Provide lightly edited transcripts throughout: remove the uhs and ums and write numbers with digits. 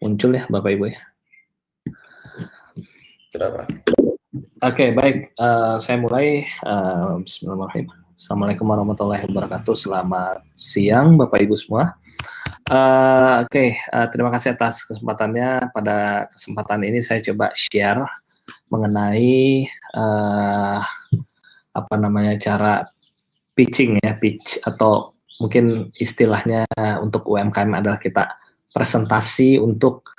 muncul ya Bapak Ibu ya. Berapa? Oke, baik. Saya mulai. Bismillahirrahmanirrahim. Assalamualaikum warahmatullahi wabarakatuh. Selamat siang Bapak Ibu semua. Terima kasih atas kesempatannya. Pada kesempatan ini saya coba share mengenai cara pitching ya, pitch atau mungkin istilahnya untuk UMKM adalah kita presentasi untuk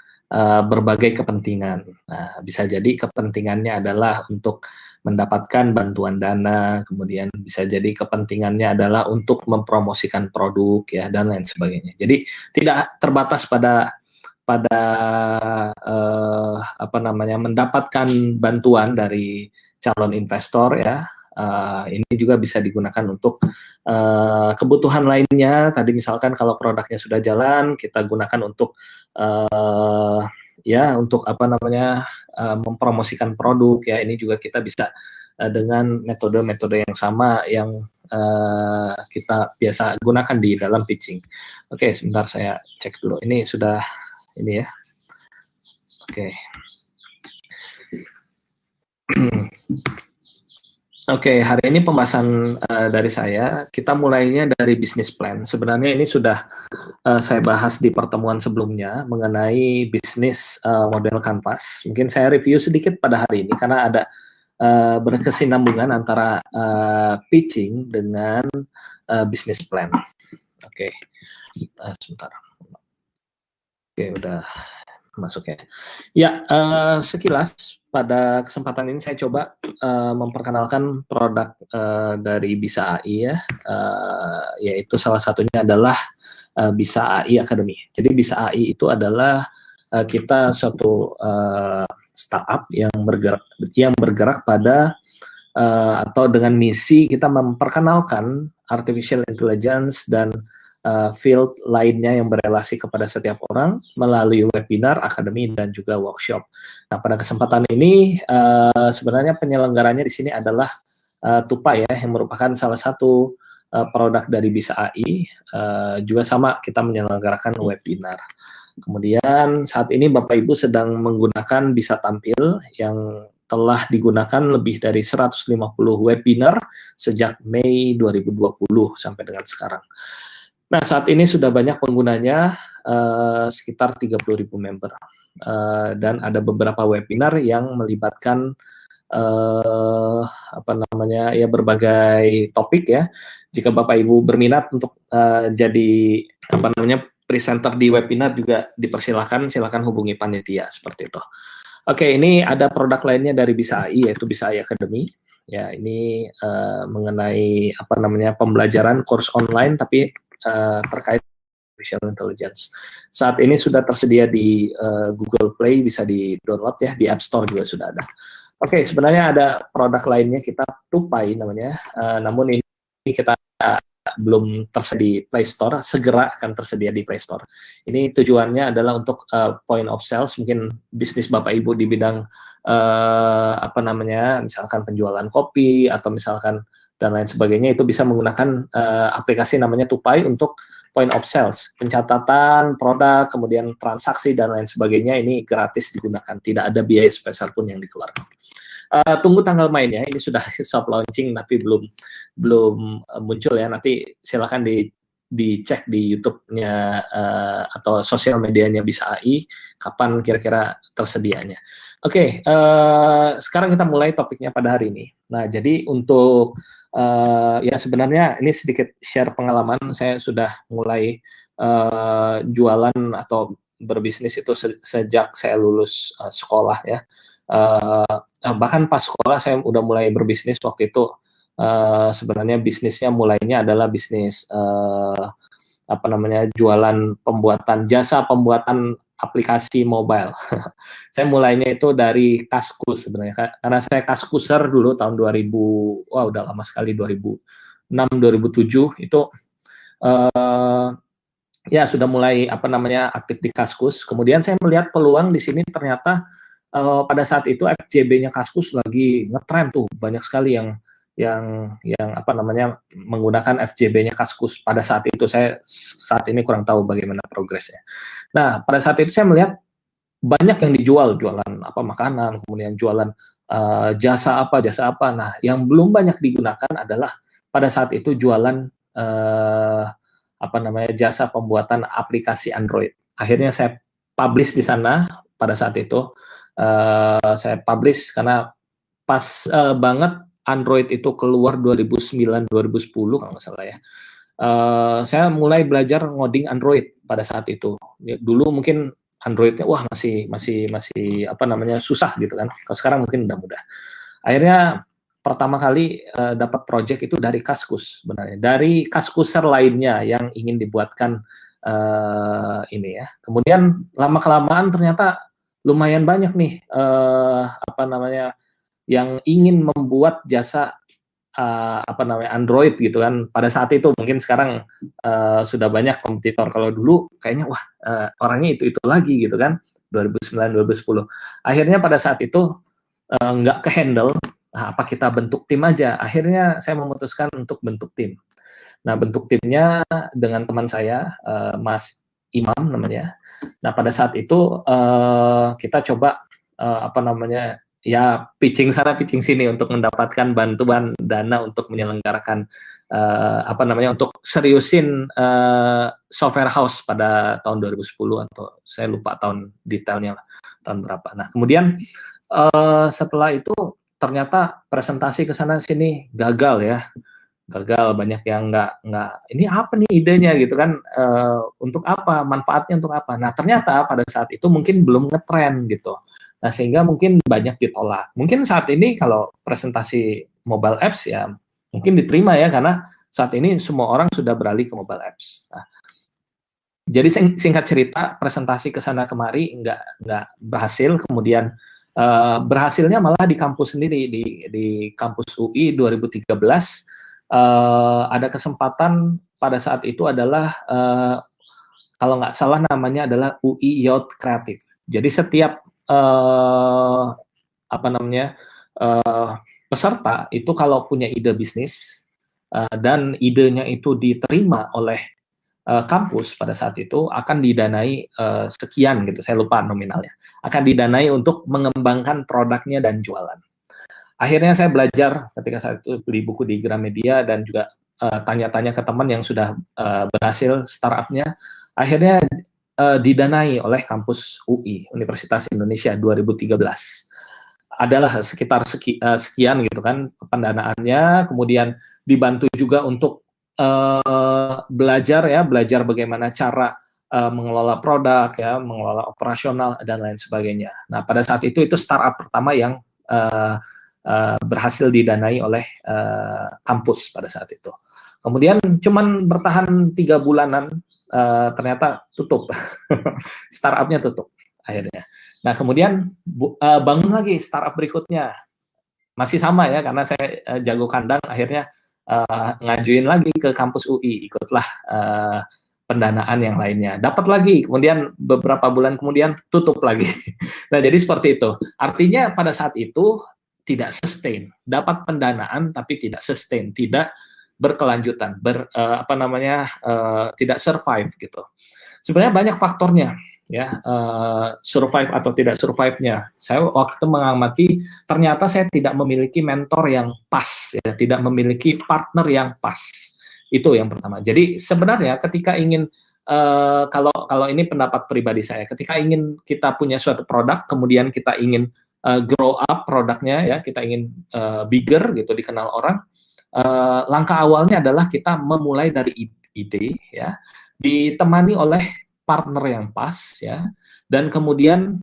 berbagai kepentingan. Nah, bisa jadi kepentingannya adalah untuk mendapatkan bantuan dana, kemudian bisa jadi kepentingannya adalah untuk mempromosikan produk ya dan lain sebagainya. Jadi tidak terbatas pada mendapatkan bantuan dari calon investor ya. Ini juga bisa digunakan untuk kebutuhan lainnya. Tadi misalkan kalau produknya sudah jalan, kita gunakan untuk mempromosikan produk ya. Ini juga kita bisa dengan metode-metode yang sama yang kita biasa gunakan di dalam pitching. Oke, sebentar saya cek dulu. Ini sudah ini ya. Oke. Oke, hari ini pembahasan dari saya, kita mulainya dari business plan. Sebenarnya ini sudah saya bahas di pertemuan sebelumnya mengenai bisnis model Canvas. Mungkin saya review sedikit pada hari ini karena ada berkesinambungan antara pitching dengan business plan. Oke, sebentar. Oke, udah masuk ya. Ya, sekilas pada kesempatan ini saya coba memperkenalkan produk dari Bisa AI ya, yaitu salah satunya adalah Bisa AI Academy. Jadi Bisa AI itu adalah kita suatu startup yang bergerak pada atau dengan misi kita memperkenalkan artificial intelligence dan field lainnya yang berelasi kepada setiap orang melalui webinar, akademi, dan juga workshop. Nah, pada kesempatan ini sebenarnya penyelenggaranya di sini adalah Tupa ya, yang merupakan salah satu produk dari Bisa AI. Juga sama, kita menyelenggarakan webinar. Kemudian saat ini Bapak Ibu sedang menggunakan Bisa Tampil yang telah digunakan lebih dari 150 webinar sejak Mei 2020 sampai dengan sekarang. Nah, saat ini sudah banyak penggunanya, sekitar 30.000 member. Dan ada beberapa webinar yang melibatkan berbagai topik ya. Jika Bapak Ibu berminat untuk jadi presenter di webinar juga dipersilahkan, silakan hubungi panitia seperti itu. Oke, ini ada produk lainnya dari Bisa AI yaitu Bisa AI Academy. Ya, ini mengenai pembelajaran course online tapi terkait artificial intelligence. Saat ini sudah tersedia di Google Play, bisa di-download ya, di App Store juga sudah ada. Oke, sebenarnya ada produk lainnya kita Tupai namanya, namun ini kita belum tersedia di Play Store, segera akan tersedia di Play Store. Ini tujuannya adalah untuk point of sales, mungkin bisnis Bapak Ibu di bidang misalkan penjualan kopi atau misalkan dan lain sebagainya, itu bisa menggunakan aplikasi namanya Tupai untuk point of sales, pencatatan produk, kemudian transaksi dan lain sebagainya. Ini gratis digunakan, tidak ada biaya spesial pun yang dikeluarkan. Tunggu tanggal mainnya, ini sudah soft launching tapi belum muncul ya. Nanti silakan dicek di YouTube-nya atau sosial medianya Bisa AI kapan kira-kira tersedianya. Oke, sekarang kita mulai topiknya pada hari ini. Nah, jadi untuk ya sebenarnya ini sedikit share pengalaman. Saya sudah mulai jualan atau berbisnis itu sejak saya lulus sekolah ya. Bahkan pas sekolah saya udah mulai berbisnis waktu itu. Sebenarnya bisnisnya mulainya adalah bisnis jualan jasa pembuatan aplikasi mobile. Saya mulainya itu dari Kaskus sebenarnya, karena saya Kaskuser dulu tahun 2000, wah udah lama sekali, 2006 2007 itu ya sudah mulai aktif di Kaskus. Kemudian saya melihat peluang di sini, ternyata pada saat itu FJB-nya Kaskus lagi ngetren tuh, banyak sekali yang menggunakan FJB-nya Kaskus pada saat itu. Saya saat ini kurang tahu bagaimana progresnya. Nah, pada saat itu saya melihat banyak yang dijual, jualan apa makanan, kemudian jualan jasa apa. Nah, yang belum banyak digunakan adalah pada saat itu jualan apa namanya jasa pembuatan aplikasi Android. Akhirnya saya publish di sana pada saat itu. Saya publish karena pas banget Android itu keluar 2009-2010 kalau nggak salah ya. Saya mulai belajar ngoding Android pada saat itu. Dulu mungkin Androidnya wah masih apa namanya susah gitu kan. Kalau sekarang mungkin udah mudah. Akhirnya pertama kali dapat project itu dari Kaskus sebenarnya, dari Kaskuser lainnya yang ingin dibuatkan ini ya. Kemudian lama kelamaan ternyata lumayan banyak nih apa namanya yang ingin membuat jasa apa namanya Android gitu kan. Pada saat itu mungkin sekarang sudah banyak kompetitor. Kalau dulu kayaknya wah orangnya itu lagi gitu kan. 2009 2010. Akhirnya pada saat itu nggak ke handle. Nah, apa kita bentuk tim aja? Akhirnya saya memutuskan untuk bentuk tim. Nah, bentuk timnya dengan teman saya Mas Imam namanya. Nah, pada saat itu kita coba apa namanya ya pitching sana pitching sini untuk mendapatkan bantuan dana untuk menyelenggarakan apa namanya untuk seriusin software house pada tahun 2010 atau saya lupa tahun detailnya tahun berapa. Nah kemudian setelah itu ternyata presentasi ke sana sini gagal ya, gagal banyak yang nggak ini apa nih idenya gitu kan untuk apa manfaatnya untuk apa. Nah ternyata pada saat itu mungkin belum ngetren gitu. Nah, sehingga mungkin banyak ditolak. Mungkin saat ini kalau presentasi mobile apps ya mungkin diterima ya karena saat ini semua orang sudah beralih ke mobile apps. Nah, jadi singkat cerita presentasi ke sana kemari nggak berhasil. Kemudian berhasilnya malah di kampus sendiri di kampus UI 2013 ada kesempatan pada saat itu adalah kalau nggak salah namanya adalah UI Youth Kreatif. Jadi setiap apa namanya peserta itu kalau punya ide bisnis dan idenya itu diterima oleh kampus pada saat itu akan didanai sekian gitu, saya lupa nominalnya, akan didanai untuk mengembangkan produknya dan jualan. Akhirnya saya belajar ketika saat itu beli buku di Gramedia dan juga tanya-tanya ke teman yang sudah berhasil startupnya. Akhirnya didanai oleh kampus UI, Universitas Indonesia 2013. Adalah sekitar sekian gitu kan pendanaannya, kemudian dibantu juga untuk belajar bagaimana cara mengelola produk ya, mengelola operasional dan lain sebagainya. Nah, pada saat itu startup pertama yang berhasil didanai oleh kampus pada saat itu. Kemudian cuman bertahan 3 bulanan ternyata tutup, startupnya tutup akhirnya. Nah kemudian bangun lagi startup berikutnya, masih sama ya karena saya jago kandang, akhirnya ngajuin lagi ke kampus UI, ikutlah pendanaan yang lainnya, dapat lagi, kemudian beberapa bulan kemudian tutup lagi. Nah jadi seperti itu, artinya pada saat itu tidak sustain, dapat pendanaan tapi tidak sustain, tidak berkelanjutan, tidak survive gitu. Sebenarnya banyak faktornya ya, survive atau tidak survive-nya. Saya waktu mengamati ternyata saya tidak memiliki mentor yang pas ya, tidak memiliki partner yang pas. Itu yang pertama. Jadi sebenarnya ketika ingin kalau ini pendapat pribadi saya, ketika ingin kita punya suatu produk, kemudian kita ingin grow up produknya ya, kita ingin bigger gitu, dikenal orang. Langkah awalnya adalah kita memulai dari ide ya, ditemani oleh partner yang pas ya, dan kemudian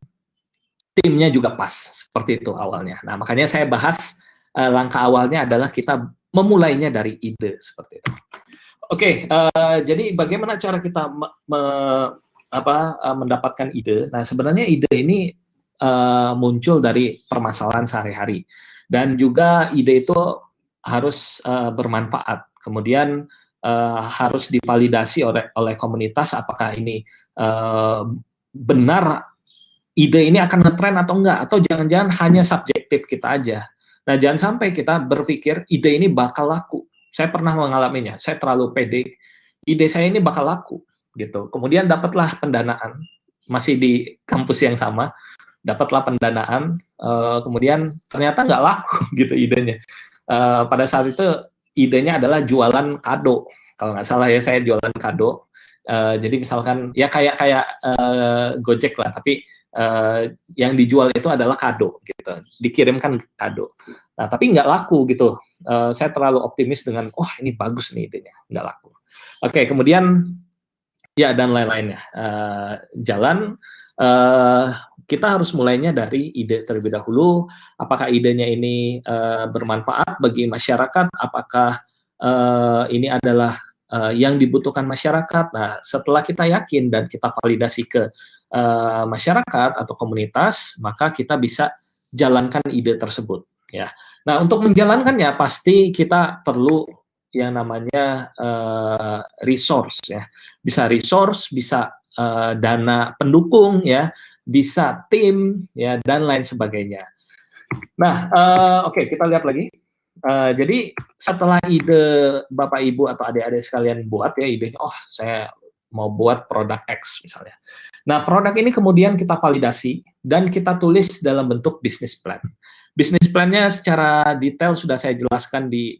timnya juga pas, seperti itu awalnya. Nah makanya saya bahas langkah awalnya adalah kita memulainya dari ide seperti itu. Oke, jadi bagaimana cara kita mendapatkan ide? Nah sebenarnya ide ini muncul dari permasalahan sehari-hari, dan juga ide itu harus bermanfaat. Kemudian harus divalidasi oleh komunitas apakah ini benar ide ini akan ngetren atau enggak, atau jangan-jangan hanya subjektif kita aja. Nah jangan sampai kita berpikir ide ini bakal laku. Saya pernah mengalaminya, saya terlalu pede, ide saya ini bakal laku gitu. Kemudian dapatlah pendanaan masih di kampus yang sama, dapatlah pendanaan, kemudian ternyata nggak laku gitu idenya. Pada saat itu idenya adalah jualan kado, kalau nggak salah ya, saya jualan kado. Jadi misalkan ya kayak Gojek lah, tapi yang dijual itu adalah kado gitu, dikirimkan kado. Nah tapi nggak laku gitu. Saya terlalu optimis dengan, ini bagus nih idenya, nggak laku. Oke, kemudian ya dan lain-lainnya. Jalan, kita harus mulainya dari ide terlebih dahulu. Apakah idenya ini bermanfaat bagi masyarakat? Apakah ini adalah yang dibutuhkan masyarakat? Nah, setelah kita yakin dan kita validasi ke masyarakat atau komunitas, maka kita bisa jalankan ide tersebut. Ya. Nah, untuk menjalankannya pasti kita perlu yang namanya resource ya. Bisa resource, bisa dana pendukung ya, bisa tim ya, dan lain sebagainya. Nah, oke, kita lihat lagi. Jadi setelah ide Bapak Ibu atau adik-adik sekalian buat ya idenya, saya mau buat produk X misalnya. Nah, produk ini kemudian kita validasi dan kita tulis dalam bentuk business plan. Business plan-nya secara detail sudah saya jelaskan di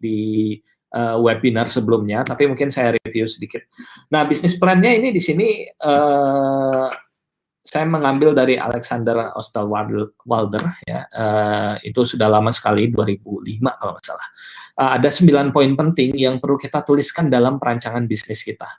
webinar sebelumnya, tapi mungkin saya review sedikit. Nah, business plan-nya ini di sini saya mengambil dari Alexander Osterwalder ya, itu sudah lama sekali, 2005 kalau nggak salah. Ada 9 poin penting yang perlu kita tuliskan dalam perancangan bisnis kita.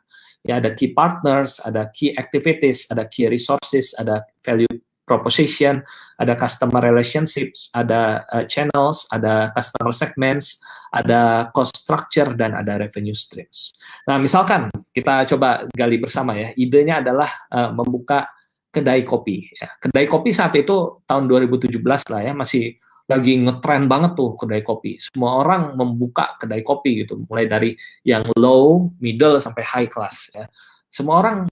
Ya, ada key partners, ada key activities, ada key resources, ada value proposition, ada customer relationships, ada channels, ada customer segments, ada cost structure, dan ada revenue streams. Nah, misalkan kita coba gali bersama ya, idenya adalah membuka kedai kopi. Ya. Kedai kopi saat itu tahun 2017 lah ya, masih lagi ngetren banget tuh kedai kopi. Semua orang membuka kedai kopi gitu, mulai dari yang low, middle, sampai high class ya. Semua orang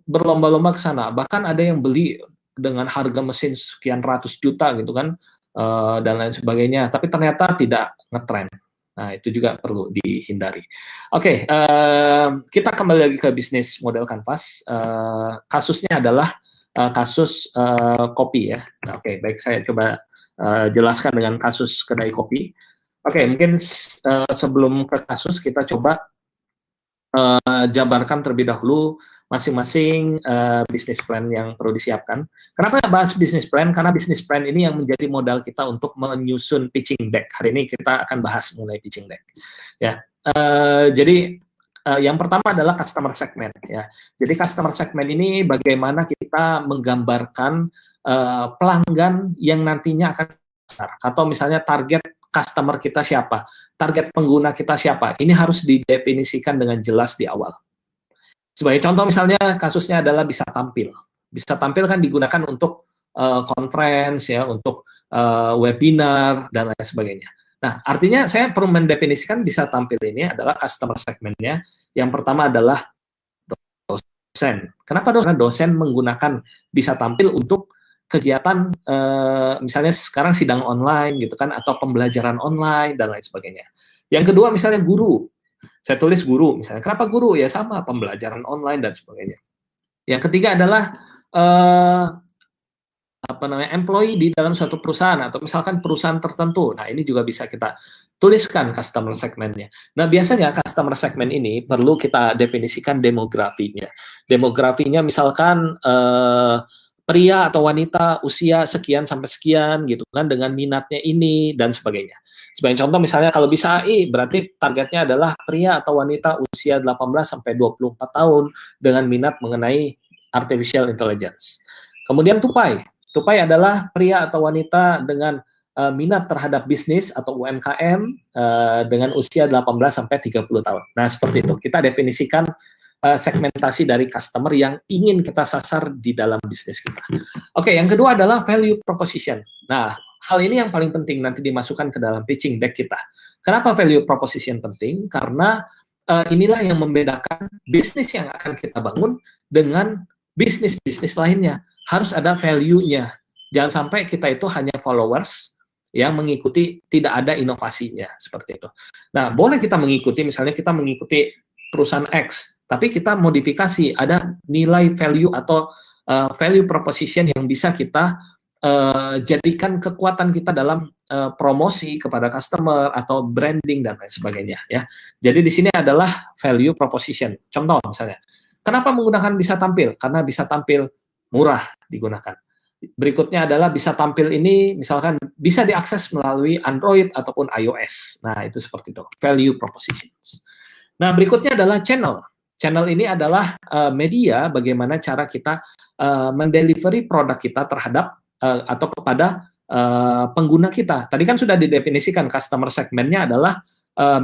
berlomba-lomba ke sana, bahkan ada yang beli dengan harga mesin sekian ratus juta gitu kan, dan lain sebagainya, tapi ternyata tidak ngetren. Nah, itu juga perlu dihindari. Oke, kita kembali lagi ke bisnis model Canvas. Kasusnya adalah kasus kopi ya. Nah, oke, baik, saya coba jelaskan dengan kasus kedai kopi. Oke, mungkin sebelum ke kasus, kita coba jabarkan terlebih dahulu masing-masing bisnis plan yang perlu disiapkan. Kenapa bahas bisnis plan? Karena bisnis plan ini yang menjadi modal kita untuk menyusun pitching deck. Hari ini kita akan bahas mengenai pitching deck. Ya, jadi yang pertama adalah customer segment. Ya, jadi customer segment ini bagaimana kita menggambarkan pelanggan yang nantinya akan besar, atau misalnya target customer kita siapa, target pengguna kita siapa. Ini harus didefinisikan dengan jelas di awal. Sebagai contoh misalnya kasusnya adalah bisa tampil. Bisa tampil kan digunakan untuk conference ya, untuk webinar dan lain sebagainya. Nah, artinya saya perlu mendefinisikan bisa tampil ini adalah customer segmentnya. Yang pertama adalah dosen. Kenapa dosen? Karena dosen menggunakan bisa tampil untuk kegiatan misalnya sekarang sidang online gitu kan, atau pembelajaran online dan lain sebagainya. Yang kedua misalnya guru. Saya tulis guru misalnya. Kenapa guru? Ya sama, pembelajaran online dan sebagainya. Yang ketiga adalah employee di dalam suatu perusahaan, atau misalkan perusahaan tertentu. Nah, ini juga bisa kita tuliskan customer segmentnya. Nah, biasanya customer segment ini perlu kita definisikan demografinya. Demografinya misalkan pria atau wanita usia sekian sampai sekian gitu kan, dengan minatnya ini dan sebagainya. Sebagai contoh misalnya kalau bisa AI, berarti targetnya adalah pria atau wanita usia 18 sampai 24 tahun dengan minat mengenai artificial intelligence. Kemudian tupai. Tupai adalah pria atau wanita dengan minat terhadap bisnis atau UMKM dengan usia 18 sampai 30 tahun. Nah, seperti itu. Kita definisikan segmentasi dari customer yang ingin kita sasar di dalam bisnis kita. Oke, yang kedua adalah value proposition. Nah, hal ini yang paling penting nanti dimasukkan ke dalam pitching deck kita. Kenapa value proposition penting? Karena inilah yang membedakan bisnis yang akan kita bangun dengan bisnis-bisnis lainnya. Harus ada value-nya. Jangan sampai kita itu hanya followers yang mengikuti, tidak ada inovasinya, seperti itu. Nah, boleh kita mengikuti, misalnya kita mengikuti perusahaan X, tapi kita modifikasi, ada nilai value atau value proposition yang bisa kita jadikan kekuatan kita dalam promosi kepada customer atau branding dan lain sebagainya ya. Jadi di sini adalah value proposition. Contoh misalnya, kenapa menggunakan bisa tampil? Karena bisa tampil murah digunakan. Berikutnya adalah bisa tampil ini misalkan bisa diakses melalui Android ataupun iOS. Nah, itu seperti itu, value propositions. Nah, berikutnya adalah channel. Channel ini adalah media bagaimana cara kita mendelivery produk kita terhadap atau kepada pengguna kita. Tadi kan sudah didefinisikan customer segmentnya adalah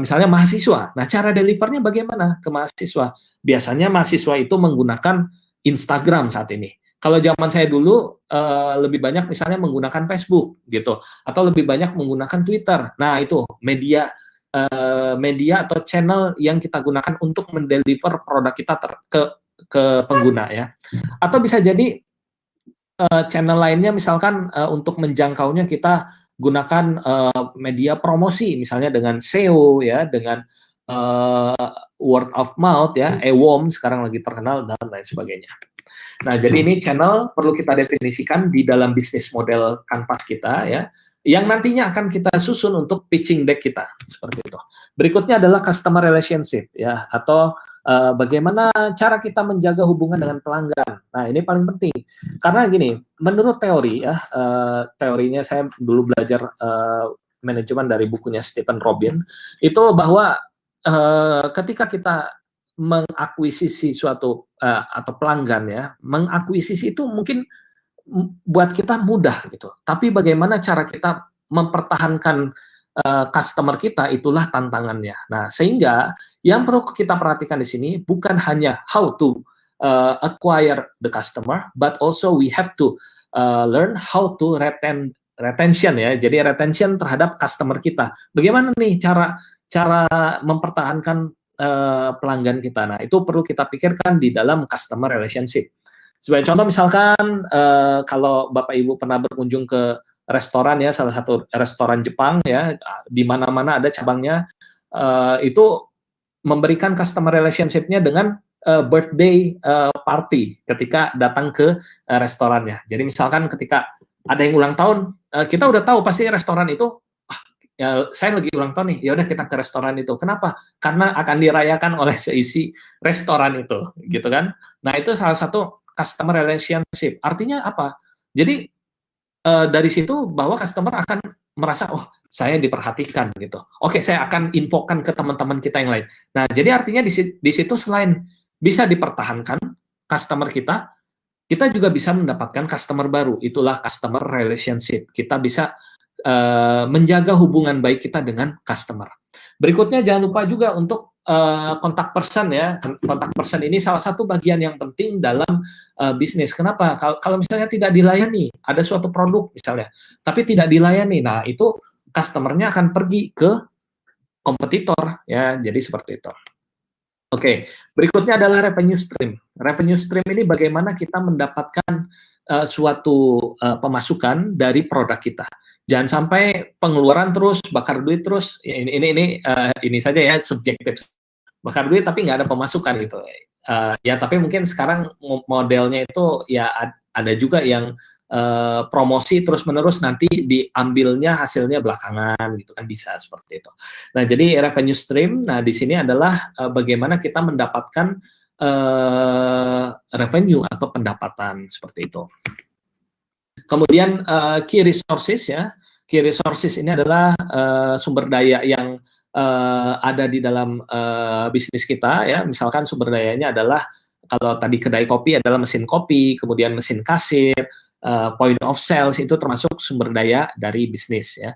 misalnya mahasiswa. Nah, cara delivernya bagaimana ke mahasiswa? Biasanya mahasiswa itu menggunakan Instagram saat ini. Kalau zaman saya dulu lebih banyak misalnya menggunakan Facebook gitu, atau lebih banyak menggunakan Twitter. Nah, itu media atau channel yang kita gunakan untuk mendeliver produk kita ke pengguna ya. Atau bisa jadi channel lainnya misalkan untuk menjangkaunya kita gunakan media promosi misalnya dengan SEO ya, dengan word of mouth ya, EWOM sekarang lagi terkenal dan lain sebagainya. Nah, jadi ini channel perlu kita definisikan di dalam bisnis model Canvas kita ya, yang nantinya akan kita susun untuk pitching deck kita seperti itu. Berikutnya adalah customer relationship ya, atau bagaimana cara kita menjaga hubungan dengan pelanggan. Nah, ini paling penting karena gini, menurut teori ya, teorinya saya dulu belajar manajemen dari bukunya Stephen Robin itu bahwa ketika kita mengakuisisi suatu atau pelanggan ya, mengakuisisi itu mungkin buat kita mudah gitu. Tapi bagaimana cara kita mempertahankan customer kita, itulah tantangannya. Nah, sehingga yang perlu kita perhatikan di sini bukan hanya how to acquire the customer, but also we have to learn how to retention ya. Jadi retention terhadap customer kita. Bagaimana nih cara mempertahankan pelanggan kita. Nah, itu perlu kita pikirkan di dalam customer relationship. Sebagai contoh misalkan kalau Bapak Ibu pernah berkunjung ke restoran ya, salah satu restoran Jepang ya, di mana-mana ada cabangnya, itu memberikan customer relationship-nya dengan birthday party ketika datang ke restorannya. Jadi misalkan ketika ada yang ulang tahun, kita udah tahu pasti restoran itu ya, saya lagi ulang tahun nih, ya udah kita ke restoran itu. Kenapa? Karena akan dirayakan oleh seisi restoran itu, gitu kan? Nah, itu salah satu customer relationship. Artinya apa? Jadi dari situ bahwa customer akan merasa, oh, saya diperhatikan gitu. Oke, saya akan infokan ke teman-teman kita yang lain. Nah, jadi artinya di situ selain bisa dipertahankan customer kita juga bisa mendapatkan customer baru. Itulah customer relationship. Kita bisa menjaga hubungan baik kita dengan customer. Berikutnya jangan lupa juga untuk kontak person ya. Kontak person ini salah satu bagian yang penting dalam bisnis. Kenapa? Kalau misalnya tidak dilayani, ada suatu produk misalnya, tapi tidak dilayani, nah itu customernya akan pergi ke kompetitor ya. Jadi seperti itu. Oke, berikutnya adalah revenue stream. Revenue stream ini bagaimana kita mendapatkan suatu pemasukan dari produk kita. Jangan sampai pengeluaran terus, bakar duit terus. Ini saja ya, subjektif. Bakar duit tapi nggak ada pemasukan gitu. Ya tapi mungkin sekarang modelnya itu ya ada juga yang promosi terus-menerus, nanti diambilnya hasilnya belakangan gitu kan, bisa seperti itu. Nah, jadi revenue stream, nah di sini adalah bagaimana kita mendapatkan revenue atau pendapatan seperti itu. Kemudian key resources ya. Key resources ini adalah sumber daya yang ada di dalam bisnis kita ya. Misalkan sumber dayanya adalah, kalau tadi kedai kopi adalah mesin kopi, kemudian mesin kasir, point of sales, itu termasuk sumber daya dari bisnis ya.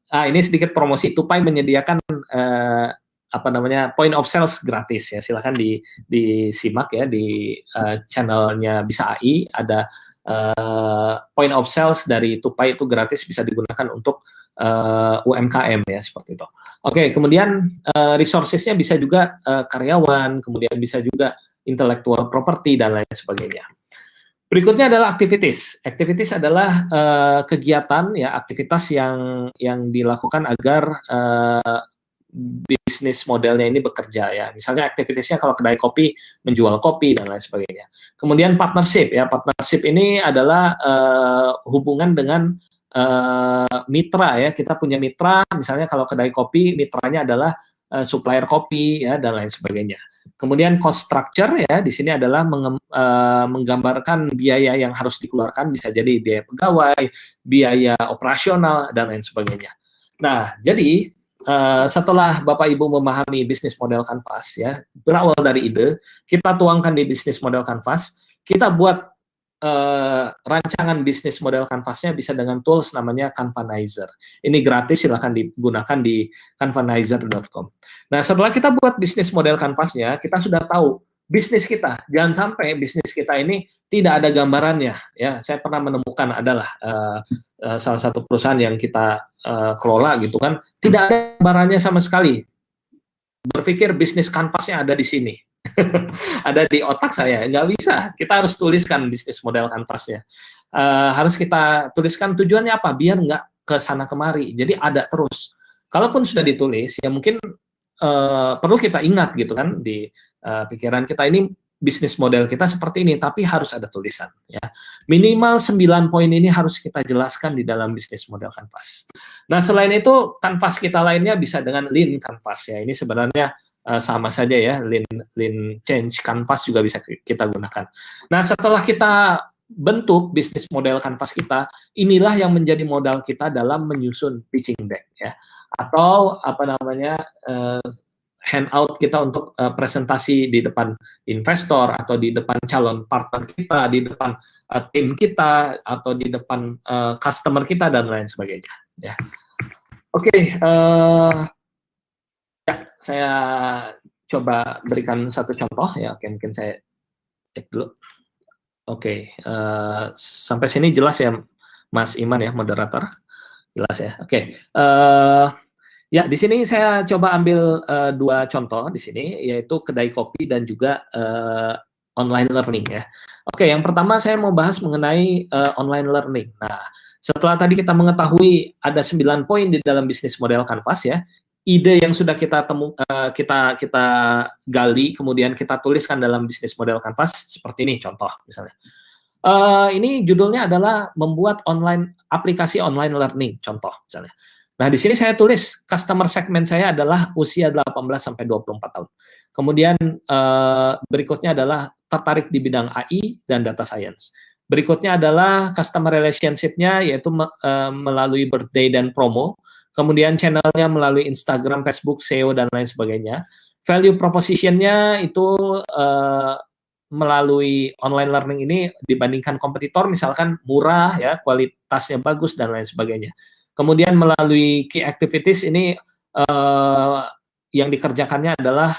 Ini sedikit promosi, Tupai menyediakan point of sales gratis ya. Silakan disimak ya di channelnya Bisa AI, ada point of sales dari Tupai itu gratis, bisa digunakan untuk UMKM ya, seperti itu. Oke, kemudian resources-nya bisa juga karyawan, kemudian bisa juga intellectual property dan lain sebagainya. Berikutnya adalah activities. Activities adalah kegiatan ya, aktivitas yang dilakukan agar bisnis modelnya ini bekerja ya. Misalnya aktivitasnya kalau kedai kopi menjual kopi dan lain sebagainya. Kemudian partnership ya. Partnership ini adalah hubungan dengan mitra ya. Kita punya mitra, misalnya kalau kedai kopi mitranya adalah supplier kopi ya dan lain sebagainya. Kemudian cost structure ya, di sini adalah menggambarkan biaya yang harus dikeluarkan, bisa jadi biaya pegawai, biaya operasional dan lain sebagainya. Nah, jadi setelah Bapak Ibu memahami bisnis model Canvas ya, berawal dari ide, kita tuangkan di bisnis model Canvas, kita buat rancangan bisnis model Canvas-nya bisa dengan tools namanya Canvanizer. Ini gratis, silahkan digunakan di canvanizer.com. Nah, setelah kita buat bisnis model Canvas-nya, kita sudah tahu bisnis kita. Jangan sampai bisnis kita ini tidak ada gambarannya. Ya, saya pernah menemukan adalah salah satu perusahaan yang kita kelola gitu kan, tidak ada gambarannya sama sekali. Berpikir bisnis Canvas-nya ada di sini. Ada di otak saya, nggak bisa. Kita harus tuliskan bisnis model Canvas-nya. Harus kita tuliskan tujuannya apa, biar nggak ke sana kemari. Jadi ada terus. Kalaupun sudah ditulis, ya mungkin perlu kita ingat gitu kan di pikiran kita, ini bisnis model kita seperti ini, tapi harus ada tulisan. Ya. Minimal 9 poin ini harus kita jelaskan di dalam bisnis model Canvas. Nah, selain itu, Canvas kita lainnya bisa dengan Lean Canvas. Ya. Ini sebenarnya sama saja ya, Lean Change Canvas juga bisa kita gunakan. Nah, setelah kita bentuk bisnis model Canvas kita, inilah yang menjadi modal kita dalam menyusun pitching deck ya, atau apa namanya handout kita untuk presentasi di depan investor atau di depan calon partner kita, di depan tim kita atau di depan customer kita dan lain sebagainya. Ya, oke. Ya, saya coba berikan satu contoh ya. Oke, mungkin saya cek dulu. Oke, sampai sini jelas ya, Mas Iman ya, moderator, jelas ya. Oke, ya di sini saya coba ambil dua contoh di sini, yaitu kedai kopi dan juga online learning ya. Oke, yang pertama saya mau bahas mengenai online learning. Nah, setelah tadi kita mengetahui ada 9 poin di dalam bisnis model Canvas ya, ide yang sudah kita kita gali, kemudian kita tuliskan dalam bisnis model Canvas seperti ini contoh misalnya. Ini judulnya adalah membuat aplikasi online learning contoh misalnya. Nah, di sini saya tulis customer segment saya adalah usia 18 sampai 24 tahun. Kemudian berikutnya adalah tertarik di bidang AI dan data science. Berikutnya adalah customer relationship-nya yaitu melalui birthday dan promo. Kemudian channelnya melalui Instagram, Facebook, SEO, dan lain sebagainya. Value proposition-nya itu melalui online learning ini dibandingkan kompetitor, misalkan murah, ya, kualitasnya bagus, dan lain sebagainya. Kemudian melalui key activities ini yang dikerjakannya adalah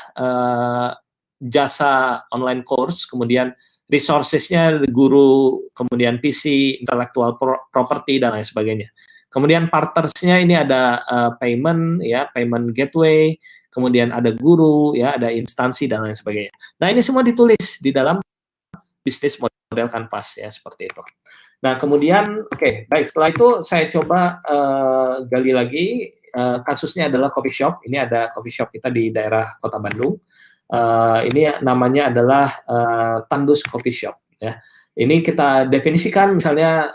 jasa online course, kemudian resources-nya guru, kemudian PC, intellectual property, dan lain sebagainya. Kemudian partners-nya ini ada payment ya, payment gateway, kemudian ada guru ya, ada instansi dan lain sebagainya. Nah, ini semua ditulis di dalam bisnis model Canvas ya, seperti itu. Nah, kemudian oke, baik, setelah itu saya coba gali lagi, kasusnya adalah coffee shop. Ini ada coffee shop kita di daerah Kota Bandung. Ini namanya adalah Tandus Coffee Shop ya. Ini kita definisikan misalnya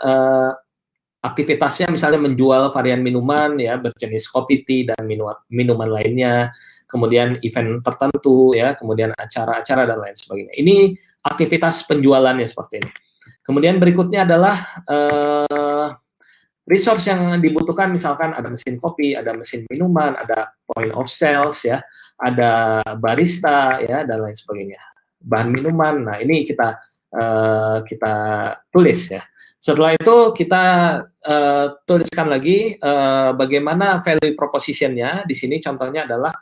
aktivitasnya misalnya menjual varian minuman ya berjenis kopi, tea, dan minuman lainnya, kemudian event tertentu ya, kemudian acara-acara dan lain sebagainya. Ini aktivitas penjualannya seperti ini. Kemudian berikutnya adalah resource yang dibutuhkan, misalkan ada mesin kopi, ada mesin minuman, ada point of sales ya, ada barista ya dan lain sebagainya. Bahan minuman. Nah, ini kita tulis ya. Setelah itu kita tuliskan lagi bagaimana value proposition-nya. Di sini contohnya adalah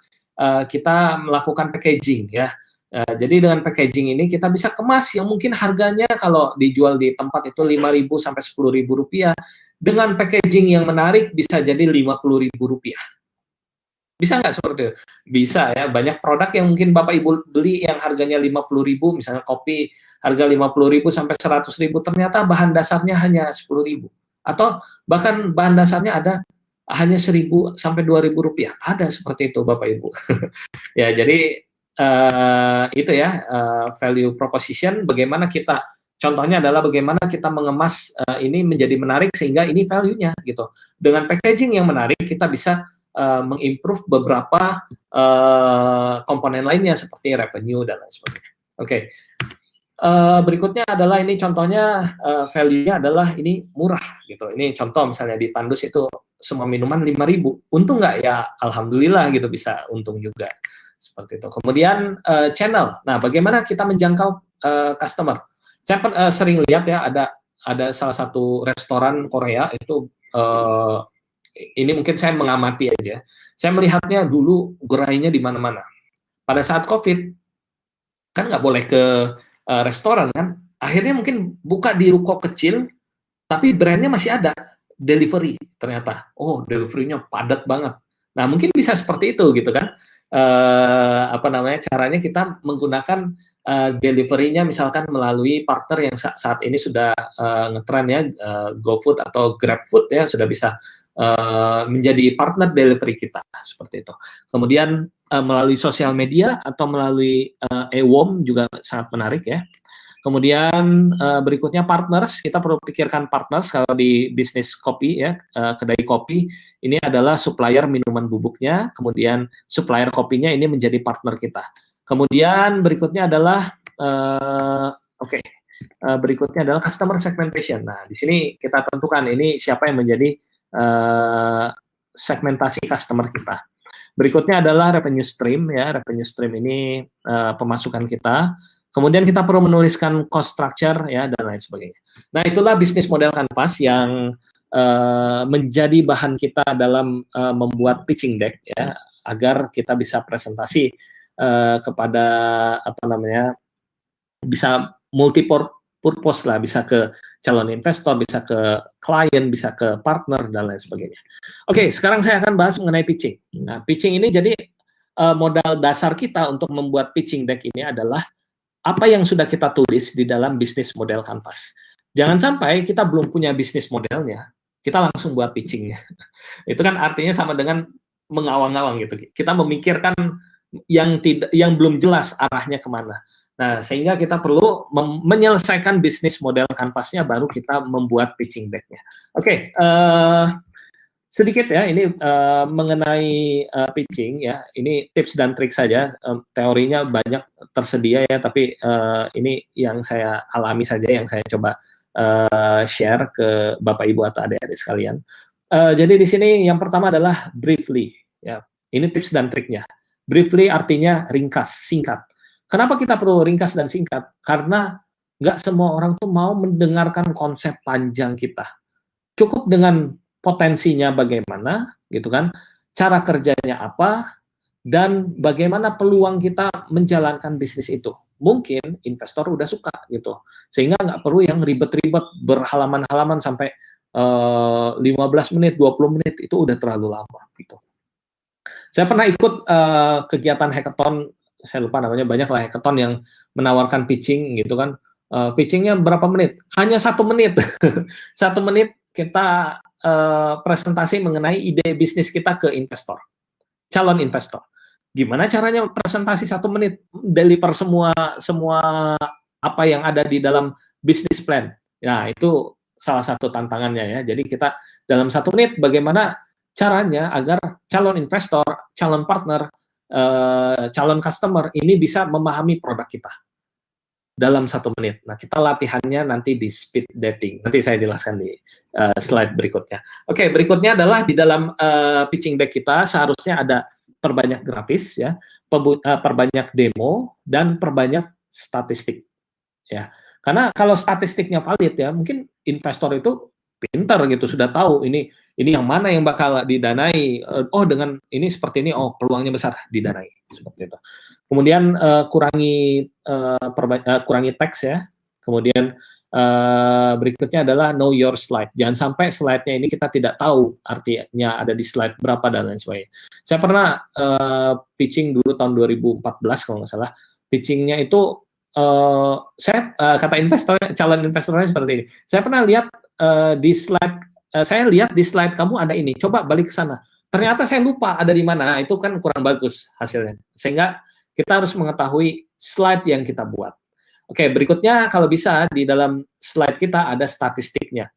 kita melakukan packaging ya. Jadi dengan packaging ini kita bisa kemas yang mungkin harganya kalau dijual di tempat itu Rp5.000 sampai Rp10.000. Dengan packaging yang menarik bisa jadi Rp50.000. Bisa nggak seperti itu? Bisa ya. Banyak produk yang mungkin Bapak Ibu beli yang harganya Rp50.000, misalnya kopi harga Rp50.000 sampai Rp100.000, ternyata bahan dasarnya hanya Rp10.000. Atau bahkan bahan dasarnya ada hanya 1.000 sampai 2.000 rupiah. Ada seperti itu Bapak Ibu. Ya, jadi itu ya value proposition. Bagaimana kita, contohnya adalah bagaimana kita mengemas ini menjadi menarik sehingga ini value-nya gitu. Dengan packaging yang menarik kita bisa mengimprove beberapa komponen lainnya seperti revenue dan lain sebagainya. Oke. Berikutnya adalah ini contohnya value-nya adalah ini murah gitu. Ini contoh misalnya di Tandus itu semua minuman 5.000. Untung nggak ya? Alhamdulillah gitu, bisa untung juga. Seperti itu. Kemudian channel. Nah, bagaimana kita menjangkau customer? Saya sering lihat ya, ada salah satu restoran Korea itu ini mungkin saya mengamati aja. Saya melihatnya dulu gerainya di mana-mana. Pada saat COVID kan nggak boleh ke restoran kan, akhirnya mungkin buka di ruko kecil, tapi brandnya masih ada, delivery ternyata. Oh, deliverynya padat banget. Nah, mungkin bisa seperti itu gitu kan. Apa namanya, caranya kita menggunakan delivery-nya misalkan melalui partner yang saat ini sudah ngetren ya, GoFood atau GrabFood ya, sudah bisa menjadi partner delivery kita seperti itu. Kemudian melalui sosial media atau melalui e-worm juga sangat menarik ya. Kemudian berikutnya partners, kita perlu pikirkan partners kalau di bisnis kopi ya, kedai kopi ini adalah supplier minuman bubuknya, kemudian supplier kopinya ini menjadi partner kita. Kemudian berikutnya adalah berikutnya adalah customer segmentation. Nah, di sini kita tentukan ini siapa yang menjadi segmentasi customer kita. Berikutnya adalah revenue stream ya. Revenue stream ini pemasukan kita. Kemudian kita perlu menuliskan cost structure ya dan lain sebagainya. Nah, itulah bisnis model Canvas yang menjadi bahan kita dalam membuat pitching deck ya, agar kita bisa presentasi kepada apa namanya, bisa multi-purpose lah, bisa ke calon investor, bisa ke klien, bisa ke partner, dan lain sebagainya. Oke, sekarang saya akan bahas mengenai pitching. Nah, pitching ini jadi modal dasar kita untuk membuat pitching deck ini adalah apa yang sudah kita tulis di dalam bisnis model Canvas. Jangan sampai kita belum punya bisnis modelnya, kita langsung buat pitchingnya. Itu kan artinya sama dengan mengawang-awang gitu. Kita memikirkan yang belum jelas arahnya kemana. Nah, sehingga kita perlu menyelesaikan bisnis model Canvas-nya, baru kita membuat pitching deck-nya. Oke, sedikit ya, ini mengenai pitching ya, ini tips dan trik saja, teorinya banyak tersedia ya, tapi ini yang saya alami saja, yang saya coba share ke Bapak Ibu atau adik-adik sekalian. Jadi di sini yang pertama adalah briefly, ya, ini tips dan triknya. Briefly artinya ringkas, singkat. Kenapa kita perlu ringkas dan singkat? Karena nggak semua orang tuh mau mendengarkan konsep panjang kita. Cukup dengan potensinya bagaimana, gitu kan? Cara kerjanya apa, dan bagaimana peluang kita menjalankan bisnis itu. Mungkin investor udah suka gitu, sehingga nggak perlu yang ribet-ribet berhalaman-halaman sampai 15 menit, 20 menit, itu udah terlalu lama gitu. Saya pernah ikut kegiatan hackathon, saya lupa namanya, banyak lah hackathon yang menawarkan pitching gitu kan. Pitchingnya berapa menit? Hanya 1 menit. 1 menit kita presentasi mengenai ide bisnis kita ke investor, calon investor. Gimana caranya presentasi 1 menit, deliver semua apa yang ada di dalam bisnis plan. Nah, itu salah satu tantangannya ya. Jadi kita dalam 1 menit bagaimana caranya agar calon investor, calon partner, calon customer ini bisa memahami produk kita dalam 1 menit. Nah, kita latihannya nanti di speed dating. Nanti saya jelaskan di slide berikutnya. Oke, berikutnya adalah di dalam pitching deck kita seharusnya ada perbanyak grafis ya, perbanyak demo, dan perbanyak statistik. Ya, karena kalau statistiknya valid ya, mungkin investor itu pintar gitu, sudah tahu ini yang mana yang bakal didanai. Oh, dengan ini seperti ini, oh peluangnya besar didanai, seperti itu. Kemudian kurangi teks ya. Kemudian berikutnya adalah know your slide. Jangan sampai slide-nya ini kita tidak tahu artinya ada di slide berapa dan lain sebagainya. Saya pernah pitching dulu tahun 2014 kalau nggak salah. Pitchingnya itu saya kata investor, calon investornya seperti ini. Saya pernah lihat di slide saya lihat di slide kamu ada ini, coba balik ke sana. Ternyata saya lupa ada di mana, nah, itu kan kurang bagus hasilnya. Sehingga kita harus mengetahui slide yang kita buat. Oke, berikutnya kalau bisa di dalam slide kita ada statistiknya.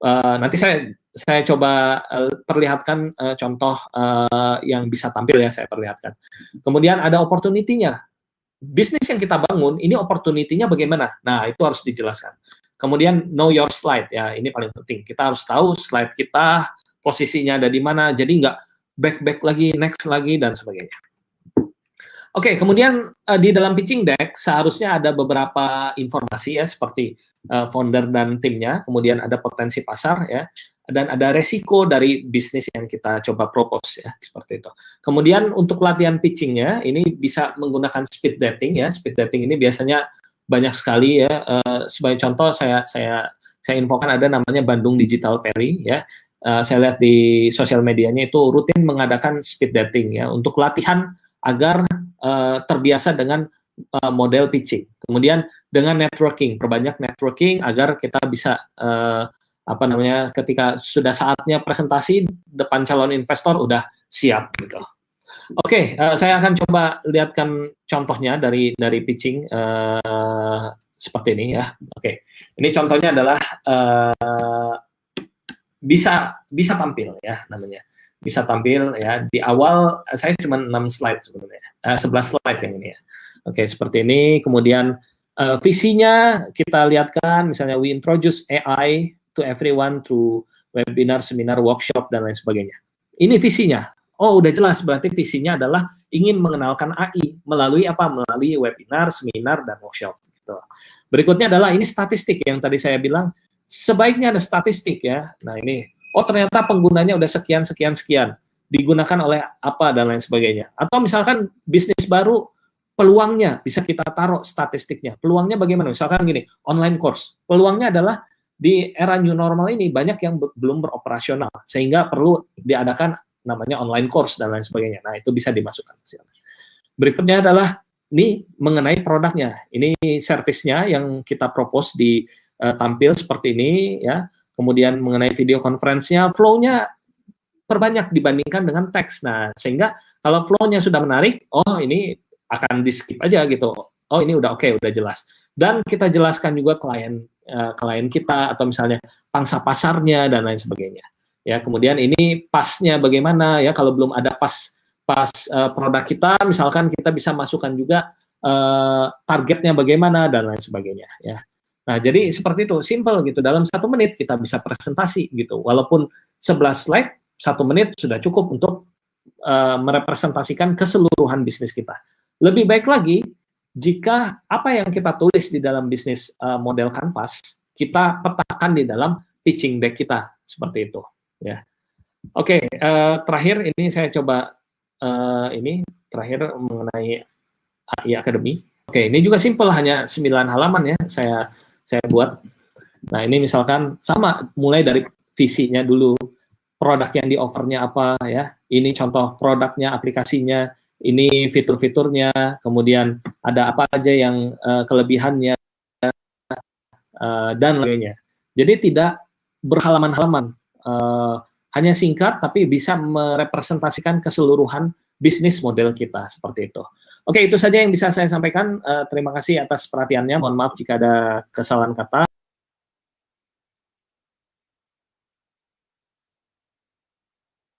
Nanti saya coba perlihatkan contoh yang bisa tampil ya, saya perlihatkan. Kemudian ada opportunity-nya. Bisnis yang kita bangun, ini opportunity-nya bagaimana? Nah, itu harus dijelaskan. Kemudian know your slide, ya ini paling penting. Kita harus tahu slide kita, posisinya ada di mana, jadi nggak back lagi, next lagi, dan sebagainya. Oke, kemudian di dalam pitching deck seharusnya ada beberapa informasi ya, seperti founder dan timnya, kemudian ada potensi pasar ya, dan ada resiko dari bisnis yang kita coba propose ya, seperti itu. Kemudian untuk latihan pitchingnya, ini bisa menggunakan speed dating ya. Speed dating ini biasanya banyak sekali ya. Sebagai contoh saya infokan ada namanya Bandung Digital Ferry ya. Saya lihat di sosial medianya itu rutin mengadakan speed dating ya untuk latihan agar terbiasa dengan model pitching. Kemudian dengan networking, perbanyak networking agar kita bisa ketika sudah saatnya presentasi depan calon investor udah siap gitu. Oke, saya akan coba lihatkan contohnya dari pitching seperti ini ya. Oke, ini contohnya adalah bisa tampil ya namanya. Bisa tampil ya di awal. Saya cuma 6 slide sebenarnya, 11 slide yang ini ya. Oke, seperti ini. Kemudian visinya kita lihatkan, misalnya we introduce AI to everyone through webinar, seminar, workshop, dan lain sebagainya. Ini visinya. Oh, udah jelas, berarti visinya adalah ingin mengenalkan AI melalui apa? Melalui webinar, seminar, dan workshop. Gitu. Berikutnya adalah ini statistik yang tadi saya bilang, sebaiknya ada statistik ya. Nah ini, oh ternyata penggunanya udah sekian, digunakan oleh apa, dan lain sebagainya. Atau misalkan bisnis baru, peluangnya bisa kita taruh statistiknya. Peluangnya bagaimana? Misalkan gini, online course. Peluangnya adalah di era new normal ini banyak yang belum beroperasional, sehingga perlu diadakan namanya online course dan lain sebagainya. Nah, itu bisa dimasukkan. Berikutnya adalah ini mengenai produknya. Ini servisnya yang kita propose di tampil seperti ini ya. Kemudian mengenai video conference-nya, flow-nya perbanyak dibandingkan dengan teks. Nah, sehingga kalau flow-nya sudah menarik, oh ini akan di-skip aja gitu. Oh, ini udah oke, udah jelas. Dan kita jelaskan juga klien kita, atau misalnya pangsa pasarnya dan lain sebagainya. Ya, kemudian ini pasnya bagaimana ya, kalau belum ada pas produk kita, misalkan kita bisa masukkan juga targetnya bagaimana dan lain sebagainya ya. Nah, jadi seperti itu, simple gitu. Dalam 1 menit kita bisa presentasi gitu. Walaupun 11 slide, 1 menit sudah cukup untuk merepresentasikan keseluruhan bisnis kita. Lebih baik lagi jika apa yang kita tulis di dalam bisnis model Canvas kita petakan di dalam pitching deck kita seperti itu. Ya, oke. Terakhir ini saya coba ini terakhir mengenai AI Academy. Oke, ini juga simple, hanya 9 halaman ya saya buat. Nah, ini misalkan sama, mulai dari visinya dulu, produk yang di offernya apa ya. Ini contoh produknya, aplikasinya, ini fitur-fiturnya, kemudian ada apa aja yang kelebihannya dan lainnya. Jadi tidak berhalaman-halaman. Hanya singkat tapi bisa merepresentasikan keseluruhan bisnis model kita seperti itu. Oke, itu saja yang bisa saya sampaikan. Terima kasih atas perhatiannya. Mohon maaf jika ada kesalahan kata.